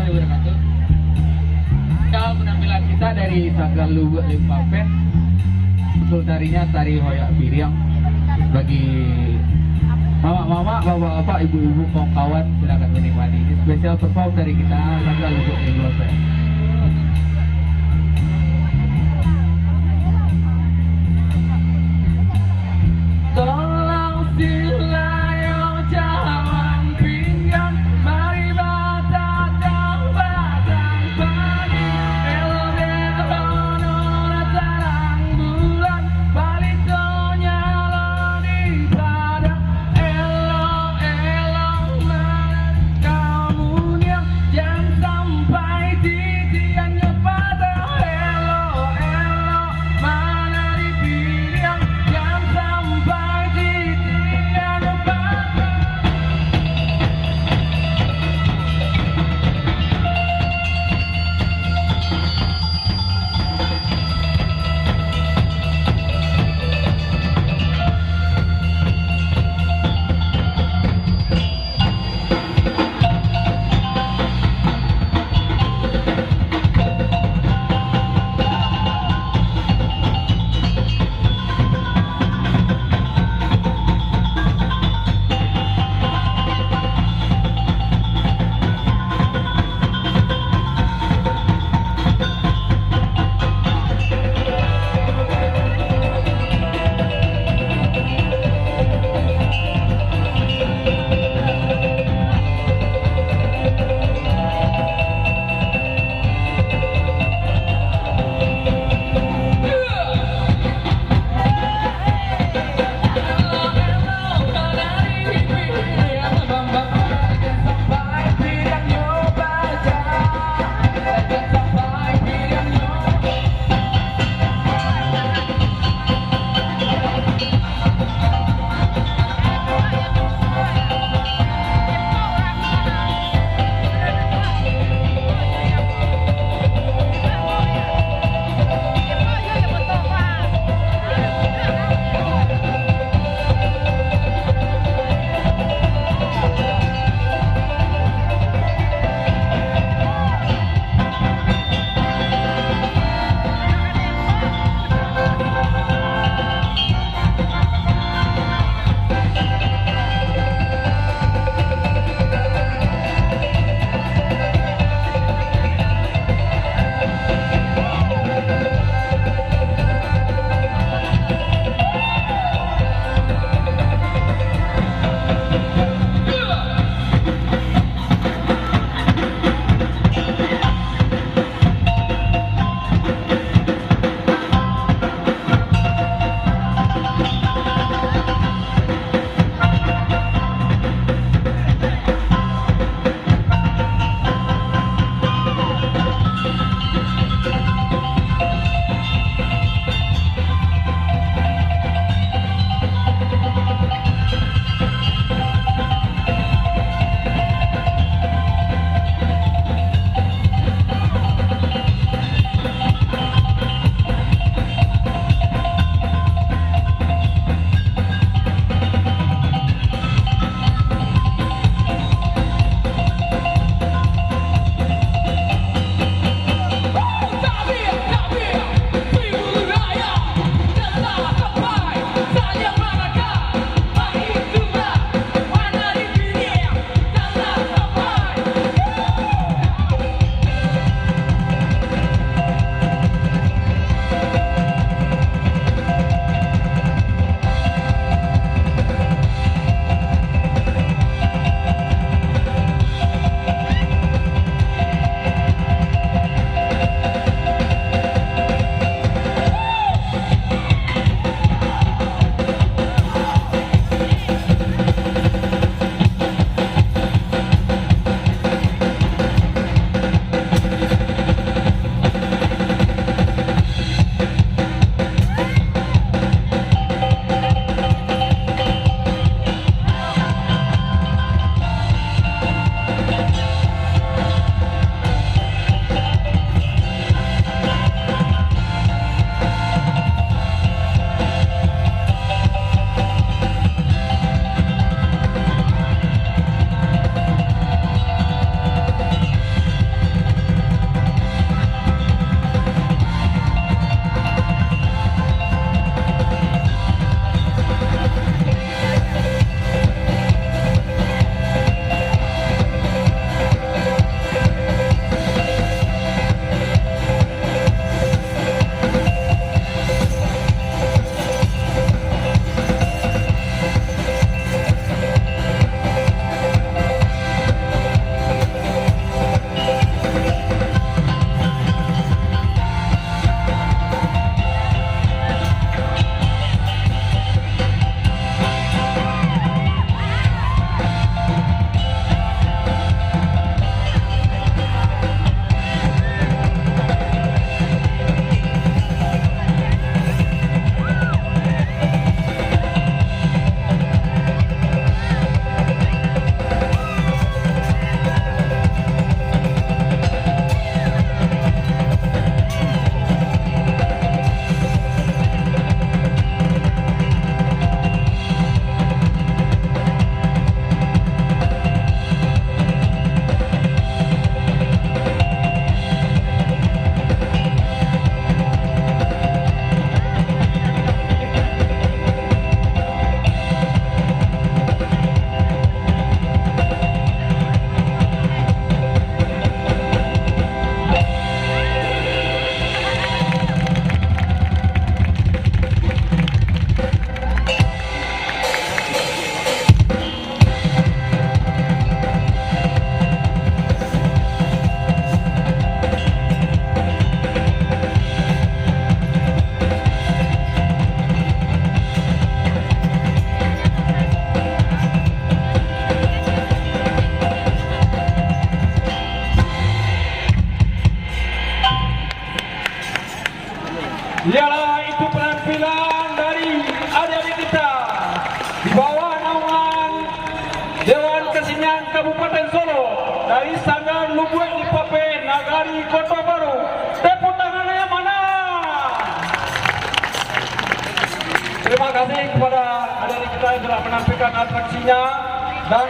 warahmatullahi wabarakatuh. Dalam penampilan kita dari Sanggar Lugu Limpapen, usul tarinya tari Hoyak Biriang. Bagi mama-mama, bapak-bapak, ibu-ibu, kawan-kawan silakan menikmati. Ini spesial perform dari kita Sanggar Lugu Limpapen. Tolong silayo jangan pinggang, mari batang pagi, elo dehono tarang bulan, balik nyalo di padang, elo mana kamu yang jangan sampai titiannya patah, elo mana di pilihan jangan sampai titian. itu penampilan dari adik-adik kita di bawah naungan Dewan Kesenian Kabupaten Solo dari Sanggar Lubuek Lipape Nagari Kota Baru. Tepuk tangannya mana? Terima kasih kepada adik-adik kita yang telah menampilkan atraksinya dan